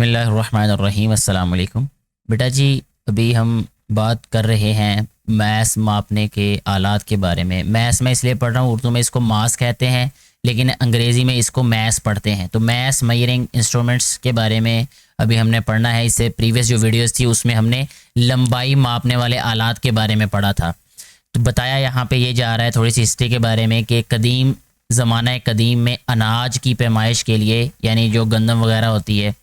बिस्मिल्लाहिर्रहमानिर्रहीम। अस्सलाम वालेकुम। बेटा जी, अभी हम बात कर रहे हैं मैस मापने के आलात के बारे में। मैस मैं इसलिए पढ़ रहा हूँ, उर्दू में इसको मास कहते हैं लेकिन अंग्रेज़ी में इसको मैस पढ़ते हैं। तो मैस मेजरिंग इंस्ट्रूमेंट्स के बारे में अभी हमने पढ़ना है। इससे प्रीवियस जो वीडियोस थी उसमें हमने लंबाई मापने वाले आलात के बारे में पढ़ा था। तो बताया यहाँ पे ये जा रहा है थोड़ी सी हिस्ट्री के बारे में कि कदीम ज़माना कदीम में अनाज की पैमाइश के लिए, यानी जो गंदम वगैरह होती है,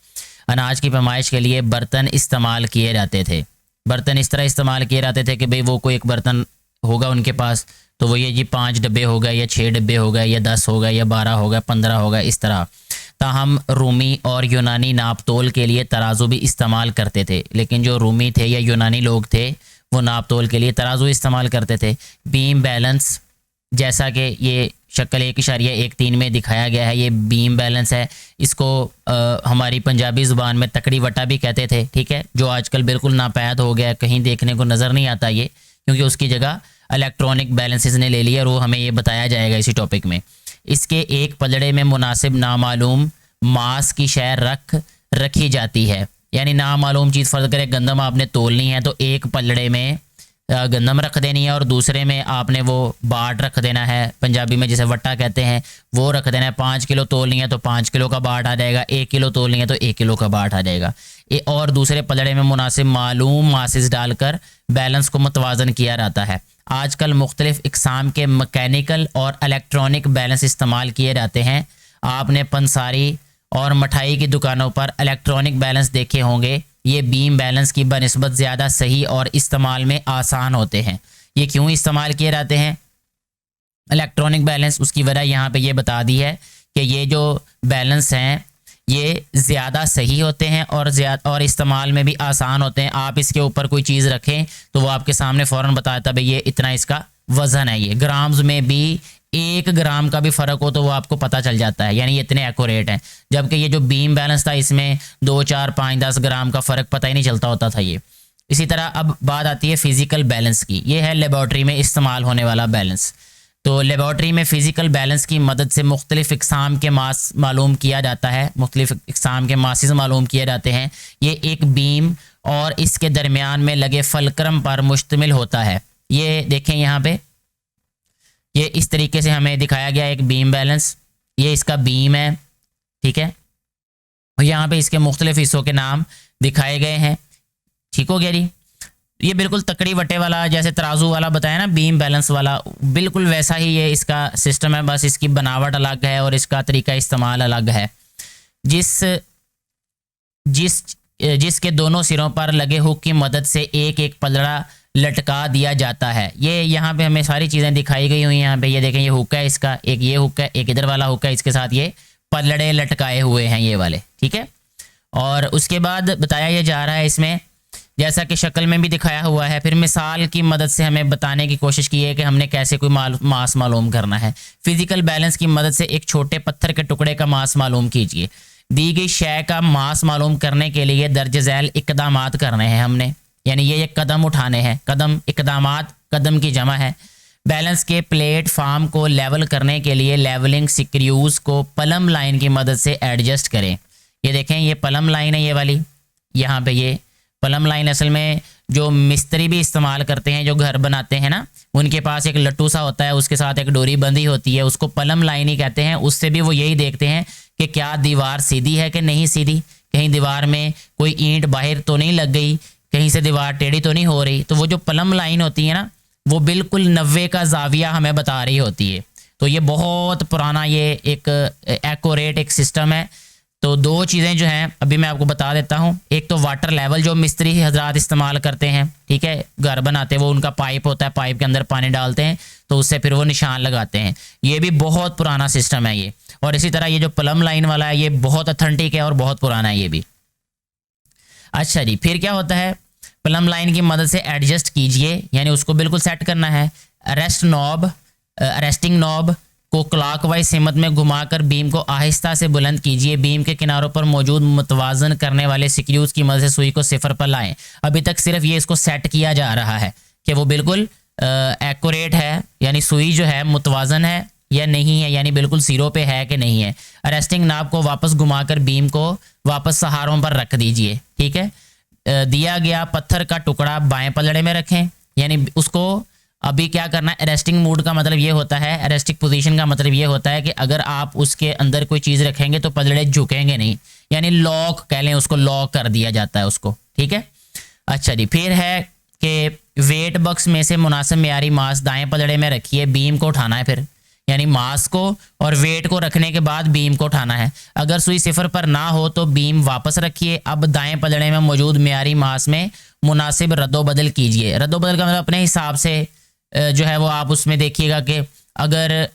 अनाज की पैमाइश के लिए बर्तन इस्तेमाल किए जाते थे। बर्तन इस तरह इस्तेमाल किए जाते थे कि भाई वो कोई एक बर्तन होगा उनके पास, तो वो ये जी 5 डब्बे हो गए या 6 डब्बे हो गए या 10 हो गए या 12 हो गए 15 हो गए, इस तरह। ताहम रूमी और यूनानी नाप तोल के लिए तराजू भी इस्तेमाल करते थे। लेकिन जो रूमी थे या यूनानी लोग थे वो नाप तोल के लिए तराजू इस्तेमाल करते थे। बीम बैलेंस, जैसा कि ये शक्ल 1.13 में दिखाया गया है, ये बीम बैलेंस है। इसको हमारी पंजाबी ज़ुबान में तकड़ी वटा भी कहते थे, ठीक है, जो आजकल बिल्कुल नापैद हो गया, कहीं देखने को नज़र नहीं आता ये, क्योंकि उसकी जगह इलेक्ट्रॉनिक बैलेंसेस ने ले लिया और वो हमें ये बताया जाएगा इसी टॉपिक में। इसके एक पलड़े में मुनासिब नामालूम मास की शय रखी जाती है। यानी नामालूम चीज़, फ़र्ज़ करें गंदम आपने तोलनी है तो एक पलड़े में गंदम रख देनी है और दूसरे में आपने वो बाट रख देना है, पंजाबी में जिसे वट्टा कहते हैं, वो रख देना है। 5 किलो तोलनी है तो 5 किलो का बाट आ जाएगा, 1 किलो तोलनी है तो 1 किलो का बाट आ जाएगा। और दूसरे पलड़े में मुनासिब मालूम मासिस डालकर बैलेंस को मुतवाज़न किया जाता है। आजकल मुख्तलिफ़ इक़साम के मैकेनिकल और इलेक्ट्रॉनिक बैलेंस इस्तेमाल किए जाते हैं। आपने पंसारी और मिठाई की दुकानों पर इलेक्ट्रॉनिक बैलेंस देखे होंगे। ये बीम बैलेंस की बनिस्बत ज़्यादा सही और इस्तेमाल में आसान होते हैं। ये क्यों इस्तेमाल किए जाते हैं इलेक्ट्रॉनिक बैलेंस, उसकी वजह यहाँ पे ये बता दी है कि ये जो बैलेंस हैं ये ज़्यादा सही होते हैं और इस्तेमाल में भी आसान होते हैं। आप इसके ऊपर कोई चीज़ रखें तो वो आपके सामने फ़ौरन बताता है भाई ये इतना इसका वज़न है। ये ग्राम्स में भी 1 ग्राम का भी फ़र्क हो तो वो आपको पता चल जाता है, यानी ये इतने एक्यूरेट हैं। जबकि ये जो बीम बैलेंस था इसमें 2, 4, 5, 10 ग्राम का फ़र्क पता ही नहीं चलता होता था ये। इसी तरह अब बात आती है फ़िज़िकल बैलेंस की। ये है लेबॉर्ट्री में इस्तेमाल होने वाला बैलेंस। तो लेबॉर्ट्री में फ़िज़िकल बैलेंस की मदद से मुख्तलिफ़ इक़साम के मास मालूम किया जाता है, मुख्तलिफ़ इक़साम के मासिस मालूम किए जाते हैं। ये एक बीम और इसके दरमियान में लगे फलक्रम पर मुश्तमिल होता है। ये देखें यहाँ पे, ये इस तरीके से हमें दिखाया गया एक बीम बैलेंस। ये इसका बीम है, ठीक है, और यहाँ पे इसके मुख्तलिफ हिस्सों के नाम दिखाए गए हैं। ठीक हो गया जी। ये बिल्कुल तकड़ी वटे वाला, जैसे तराजू वाला बताया ना बीम बैलेंस वाला, बिल्कुल वैसा ही ये इसका सिस्टम है, बस इसकी बनावट अलग है और इसका तरीका इस्तेमाल अलग है। जिसके दोनों सिरों पर लगे हुक की मदद से एक एक पलड़ा लटका दिया जाता है। ये यहाँ पे हमें सारी चीज़ें दिखाई गई हुई हैं। यहाँ पे ये देखें, ये हुक है इसका, एक ये हुक है, एक इधर वाला हुक है, इसके साथ ये पलड़े लटकाए हुए हैं ये वाले, ठीक है। और उसके बाद बताया ये जा रहा है इसमें, जैसा कि शक्ल में भी दिखाया हुआ है, फिर मिसाल की मदद से हमें बताने की कोशिश की है कि हमने कैसे कोई मास मालूम करना है। फिज़िकल बैलेंस की मदद से एक छोटे पत्थर के टुकड़े का मास मालूम कीजिए। दी गई शय का मास मालूम करने के लिए दर्ज झैल इक़दामात करने हैं हमने, यानी ये कदम उठाने हैं। कदम, इक़दामात कदम की जमा है। बैलेंस के प्लेटफार्म को लेवल करने के लिए लेवलिंग स्क्रूज़ को पलम लाइन की मदद से एडजस्ट करें। ये देखें, ये पलम लाइन है ये वाली, यहाँ पे ये पलम लाइन असल में जो मिस्त्री भी इस्तेमाल करते हैं, जो घर बनाते हैं ना, उनके पास एक लट्टू सा होता है, उसके साथ एक डोरी बंधी होती है, उसको पलम लाइन ही कहते हैं। उससे भी वो यही देखते हैं कि क्या दीवार सीधी है कि नहीं सीधी, कहीं दीवार में कोई ईंट बाहर तो नहीं लग गई, कहीं से दीवार टेढ़ी तो नहीं हो रही। तो वो जो पलम लाइन होती है ना, वो बिल्कुल 90 का जाविया हमें बता रही होती है। तो ये बहुत पुराना ये एक एक्यूरेट एक सिस्टम है। तो 2 चीज़ें जो हैं अभी मैं आपको बता देता हूँ। एक तो वाटर लेवल जो मिस्त्री हजरात इस्तेमाल करते हैं, ठीक है, घर बनाते, वो उनका पाइप होता है, पाइप के अंदर पानी डालते हैं तो उससे फिर वो निशान लगाते हैं। ये भी बहुत पुराना सिस्टम है ये। और इसी तरह ये जो पलम लाइन वाला है ये बहुत अथेंटिक है और बहुत पुराना है ये भी। अच्छा जी, फिर क्या होता है, प्लम लाइन की मदद से एडजस्ट कीजिए, यानी उसको बिल्कुल सेट करना है। अरेस्टिंग नॉब को क्लॉकवाइज सिमत में घुमाकर बीम को आहिस्ता से बुलंद कीजिए। बीम के किनारों पर मौजूद मुतवाजन करने वाले स्क्रूज की मदद से सुई को 0 पर लाएं। अभी तक सिर्फ ये इसको सेट किया जा रहा है कि वो बिल्कुल एक्यूरेट है, यानी सुई जो है मुतवाजन है या नहीं है, यानी बिल्कुल जीरो पे है कि नहीं है। अरेस्टिंग नाब को वापस घुमाकर बीम को वापस सहारों पर रख दीजिए। ठीक है, दिया गया पत्थर का टुकड़ा बाएं पलड़े में रखें, यानी उसको अभी क्या करना है, अरेस्टिंग मूड का मतलब ये होता है, अरेस्टिंग पोजीशन का मतलब ये होता है कि अगर आप उसके अंदर कोई चीज़ रखेंगे तो पलड़े झुकेंगे नहीं, यानी लॉक कह लें उसको, लॉक कर दिया जाता है उसको। ठीक है, अच्छा जी, फिर है कि वेट बक्स में से मुनासिब मेयारी मास दाएं पलड़े में रखिए, बीम को उठाना है फिर, यानी मास को और वेट को रखने के बाद बीम को उठाना है। अगर सुई सिफर पर ना हो तो बीम वापस रखिए। अब दाएं पलड़े में मौजूद मेयारी मास में मुनासिब रद्दोबदल कीजिए। रद्दोबदल का मतलब अपने हिसाब से जो है वो आप उसमें देखिएगा कि अगर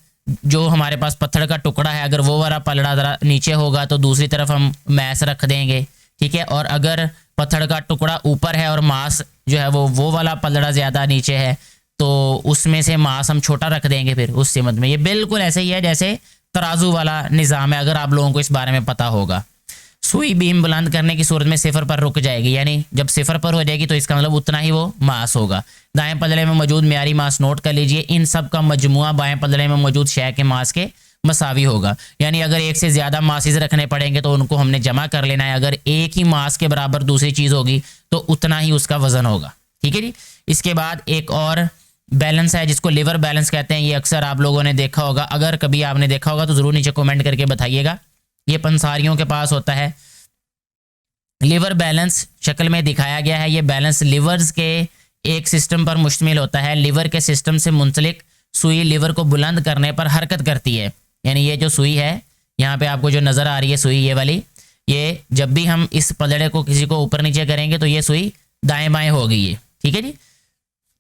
जो हमारे पास पत्थर का टुकड़ा है अगर वो वाला पलड़ा ज़रा नीचे होगा तो दूसरी तरफ हम मैस रख देंगे। ठीक है, और अगर पत्थर का टुकड़ा ऊपर है और मास जो है वो वाला पलड़ा ज़्यादा नीचे है तो उसमें से मास हम छोटा रख देंगे फिर उस सिमत में। ये बिल्कुल ऐसे ही है जैसे तराजू वाला निज़ाम है, अगर आप लोगों को इस बारे में पता होगा। सुई बीम बुलंद करने की सूरत में सिफर पर रुक जाएगी, यानी जब सिफर पर हो जाएगी तो इसका मतलब उतना ही वो मास होगा। दाएं पलड़े में मौजूद मेयारी मास नोट कर लीजिए, इन सब का मजमुआ बाएं पलड़े में मौजूद शय के मास के मसावी होगा, यानी अगर एक से ज़्यादा मासेस रखने पड़ेंगे तो उनको हमने जमा कर लेना है। अगर एक ही मास के बराबर दूसरी चीज़ होगी तो उतना ही उसका वजन होगा। ठीक है जी, इसके बाद एक और बैलेंस है जिसको लिवर बैलेंस कहते हैं। ये अक्सर आप लोगों ने देखा होगा, अगर कभी आपने देखा होगा तो ज़रूर नीचे कमेंट करके बताइएगा। ये पंसारियों के पास होता है। लिवर बैलेंस शक्ल में दिखाया गया है। ये बैलेंस लिवर्स के एक सिस्टम पर मुश्तमिल होता है। लिवर के सिस्टम से मुंसलिक सुई लिवर को बुलंद करने पर हरकत करती है, यानी ये जो सुई है यहाँ पे आपको जो नज़र आ रही है सुई ये वाली, ये जब भी हम इस पलड़े को किसी को ऊपर नीचे करेंगे तो ये सुई दाएं बाएं होगी ये। ठीक है जी,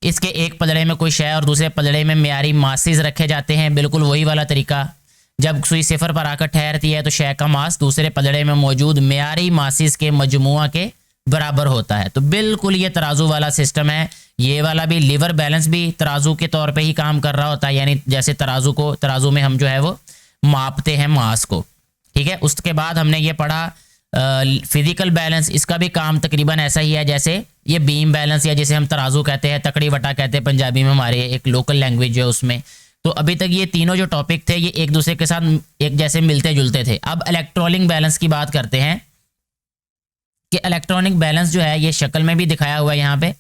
इसके एक पलड़े में कोई शय और दूसरे पलड़े में मेयारी मासेस रखे जाते हैं, बिल्कुल वही वाला तरीका। जब सुई सिफर पर आकर ठहरती है तो शय का मास दूसरे पलड़े में मौजूद मेयारी मासेस के मजमुआ के बराबर होता है। तो बिल्कुल ये तराजू वाला सिस्टम है। ये वाला भी लिवर बैलेंस भी तराजू के तौर पे ही काम कर रहा होता है, यानी जैसे तराजू में हम जो है वो मापते हैं मास को। ठीक है, उसके बाद हमने ये पढ़ा फिजिकल बैलेंस। इसका भी काम तकरीबन ऐसा ही है जैसे ये बीम बैलेंस या जिसे हम तराजू कहते हैं, तकड़ी वटा कहते हैं पंजाबी में, हमारे एक लोकल लैंग्वेज जो है उसमें। तो अभी तक ये तीनों जो टॉपिक थे ये एक दूसरे के साथ एक जैसे मिलते जुलते थे। अब इलेक्ट्रॉनिक बैलेंस की बात करते हैं कि इलेक्ट्रॉनिक बैलेंस जो है ये शक्ल में भी दिखाया हुआ है यहाँ पे,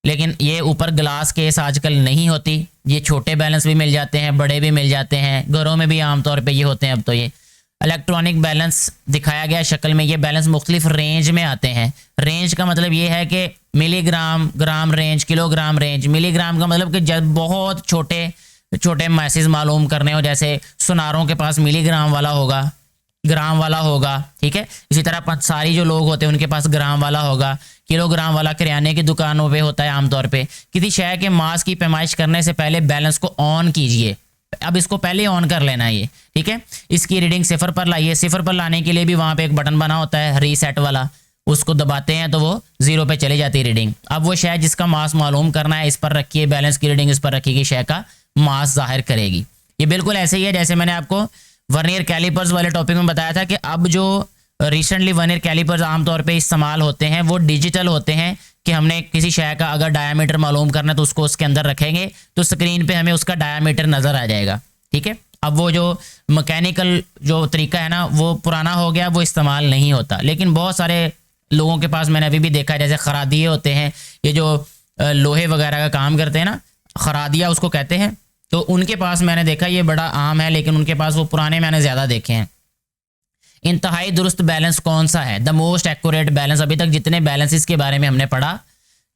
लेकिन ये ऊपर ग्लास केस आजकल नहीं होती। ये छोटे बैलेंस भी मिल जाते हैं, बड़े भी मिल जाते हैं, घरों में भी आमतौर पे ये होते हैं। अब तो ये इलेक्ट्रॉनिक बैलेंस दिखाया गया शक्ल में। ये बैलेंस मुख्तलिफ रेंज में आते हैं। रेंज का मतलब ये है कि मिलीग्राम, ग्राम रेंज, किलोग्राम रेंज। मिलीग्राम का मतलब कि जब बहुत छोटे छोटे मैसेज मालूम करने हो, जैसे सुनारों के पास मिलीग्राम वाला होगा, ग्राम वाला होगा। ठीक है, इसी तरह सारी जो लोग होते हैं उनके पास ग्राम वाला होगा। किलोग्राम वाला किराने की दुकानों पे होता है आमतौर पे। किसी शय के मास की पैमाइश करने से पहले बैलेंस को ऑन कीजिए। अब इसको पहले ऑन कर लेना है ये। ठीक है, इसकी रीडिंग सिफर पर लाइए। सिफर पर लाने के लिए भी वहाँ पे एक बटन बना होता है रीसेट वाला, उसको दबाते हैं तो वो 0 पे चली जाती है रीडिंग। अब वो शय जिसका मास मालूम करना है इस पर रखिए, बैलेंस की रीडिंग इस पर रखिए, शय का मास जाहिर करेगी। ये बिल्कुल ऐसे ही है जैसे मैंने आपको वर्नियर कैलिपर्स वाले टॉपिक में बताया था कि अब जो रिसेंटली वर्नियर कैलिपर्स आमतौर पे इस्तेमाल होते हैं वो डिजिटल होते हैं कि हमने किसी शय का अगर डायामीटर मालूम करना है तो उसको उसके अंदर रखेंगे तो स्क्रीन पे हमें उसका डायामीटर नज़र आ जाएगा। ठीक है, अब वो जो मैकेनिकल जो तरीका है ना वो पुराना हो गया, वो इस्तेमाल नहीं होता। लेकिन बहुत सारे लोगों के पास मैंने अभी भी देखा है, जैसे खरादिये होते हैं, ये जो लोहे वगैरह का काम करते हैं ना, खरादिया उसको कहते हैं, तो उनके पास मैंने देखा ये बड़ा आम है, लेकिन उनके पास वो पुराने मैंने ज़्यादा देखे हैं। इंतहाई दुरुस्त बैलेंस कौन सा है? The most accurate balance. अभी तक जितने बैलेंसेस के बारे में हमने पढ़ा,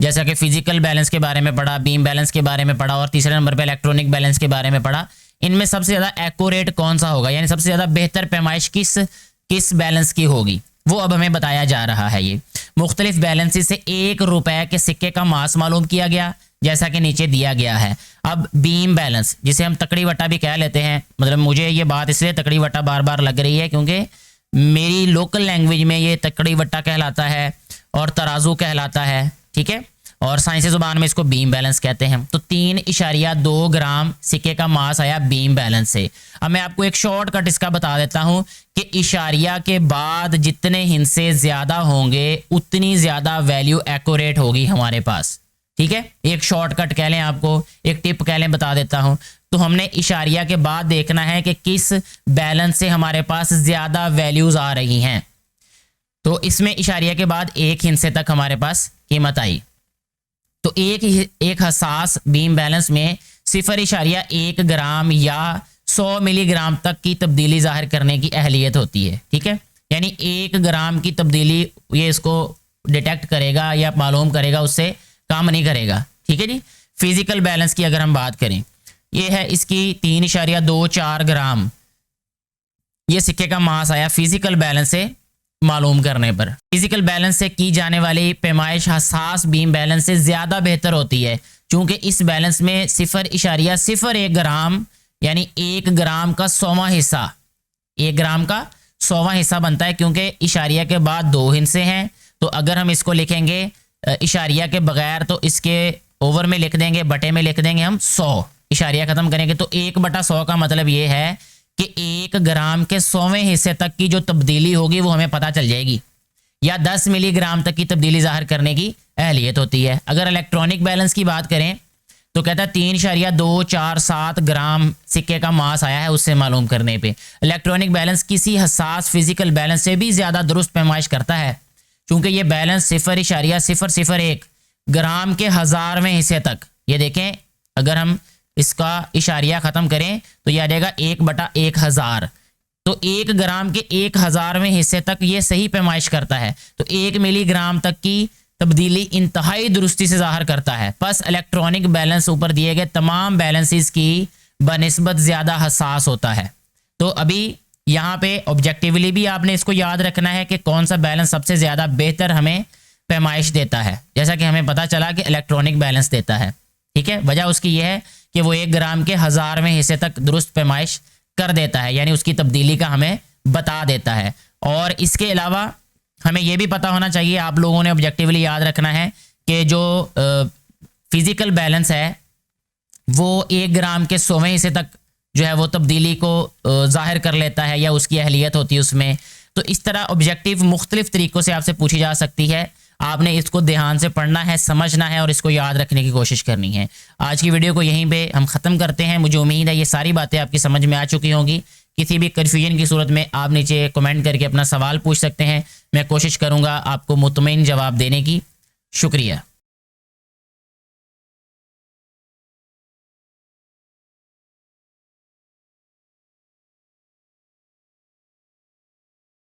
जैसा कि फिजिकल बैलेंस के बारे में पढ़ा, बीम बैलेंस के बारे में पढ़ा और तीसरे नंबर पे इलेक्ट्रॉनिक बैलेंस के बारे में पढ़ा, इनमें सबसे ज़्यादा एक्यूरेट कौन सा होगा, यानी सबसे ज़्यादा बेहतर पैमाइश किस बैलेंस की होगी, वो अब हमें बताया जा रहा है। ये मुख्तलिफ बैलेंसेस से 1 रुपए के सिक्के का मास मालूम किया गया, जैसा कि नीचे दिया गया है। अब बीम बैलेंस, जिसे हम तकड़ी वट्टा भी कह लेते हैं, मतलब मुझे ये बात इसलिए तकड़ी वट्टा बार बार लग रही है क्योंकि मेरी लोकल लैंग्वेज में ये तकड़ी वट्टा कहलाता है और तराजू कहलाता है। ठीक है, और साइंसी ज़ुबान में इसको बीम बैलेंस कहते हैं। तो 3.2 ग्राम सिक्के का मास आया बीम बैलेंस से। अब मैं आपको एक शॉर्टकट इसका बता देता हूं कि इशारिया के बाद जितने हिस्से ज़्यादा होंगे उतनी ज़्यादा वैल्यू एक्यूरेट होगी हमारे पास। ठीक है, एक शॉर्टकट कह लें, आपको एक टिप कह लें, बता देता हूं। तो हमने इशारिया के बाद देखना है कि किस बैलेंस से हमारे पास ज़्यादा वैल्यूज़ आ रही हैं। तो इसमें इशारिया के बाद एक हिस्से तक हमारे पास कीमत आई। तो एक हसास बीम बैलेंस में 0.1 ग्राम या 100 मिलीग्राम तक की तब्दीली जाहिर करने की अहलियत होती है। ठीक है, यानी 1 ग्राम की तब्दीली ये इसको डिटेक्ट करेगा या मालूम करेगा, उससे काम नहीं करेगा। ठीक है जी। फिजिकल बैलेंस की अगर हम बात करें, ये है इसकी 3.24 ग्राम ये सिक्के का मास आया फिजिकल बैलेंस से मालूम करने पर। फिजिकल बैलेंस से की जाने वाली पैमाइश हसास बीम बैलेंस से ज़्यादा बेहतर होती है, क्योंकि इस बैलेंस में 0.01 ग्राम यानी 1 ग्राम का 100वां हिस्सा, 1 ग्राम का 100वां हिस्सा बनता है, क्योंकि इशारिया के बाद 2 हिस्से हैं। तो अगर हम इसको लिखेंगे इशारिया के बगैर तो इसके ओवर में लिख देंगे, बटे में लिख देंगे हम 100, इशारिया ख़त्म करेंगे तो 1/100 का मतलब ये है कि 1 ग्राम के 100वें हिस्से तक की जो तब्दीली होगी वो हमें पता चल जाएगी, या 10 मिलीग्राम तक की तब्दीली ज़ाहिर करने की अहलियत होती है। अगर इलेक्ट्रॉनिक बैलेंस की बात करें तो कहता है 3.247 ग्राम सिक्के का मास आया है, उससे मालूम करने पे इलेक्ट्रॉनिक बैलेंस किसी हसास फिजिकल बैलेंस से भी ज़्यादा दुरुस्त पैमाइश करता है, क्योंकि ये बैलेंस 0.001 ग्राम के 1000वें हिस्से तक, ये देखें अगर हम इसका इशारिया ख़त्म करें तो यह आ जाएगा 1/1000। तो 1 ग्राम के 1000वें हिस्से तक ये सही पैमाइश करता है। तो 1 मिलीग्राम तक की तब्दीली इंतहाई दुरुस्ती से ज़ाहिर करता है। बस इलेक्ट्रॉनिक बैलेंस ऊपर दिए गए तमाम बैलेंसेस की बनिस्बत ज़्यादा हसास होता है। तो अभी यहाँ पे ऑब्जेक्टिवली भी आपने इसको याद रखना है कि कौन सा बैलेंस सबसे ज़्यादा बेहतर हमें पैमाइश देता है। जैसा कि हमें पता चला कि इलेक्ट्रॉनिक बैलेंस देता है। ठीक है, वजह उसकी यह है कि वो 1 ग्राम के 1000वें हिस्से तक दुरुस्त पैमाइश कर देता है, यानी उसकी तब्दीली का हमें बता देता है। और इसके अलावा हमें यह भी पता होना चाहिए, आप लोगों ने ऑब्जेक्टिवली याद रखना है कि जो फिजिकल बैलेंस है वो 1 ग्राम के 100वें हिस्से तक जो है वो तब्दीली को जाहिर कर लेता है, या उसकी अहलियत होती है उसमें। तो इस तरह ऑब्जेक्टिव मुख्तलिफ तरीक़ों से आपसे पूछी जा सकती है। आपने इसको ध्यान से पढ़ना है, समझना है और इसको याद रखने की कोशिश करनी है। आज की वीडियो को यहीं पे हम ख़त्म करते हैं। मुझे उम्मीद है ये सारी बातें आपकी समझ में आ चुकी होंगी। किसी भी कन्फ्यूजन की सूरत में आप नीचे कमेंट करके अपना सवाल पूछ सकते हैं, मैं कोशिश करूँगा आपको मुतमईन जवाब देने की। शुक्रिया।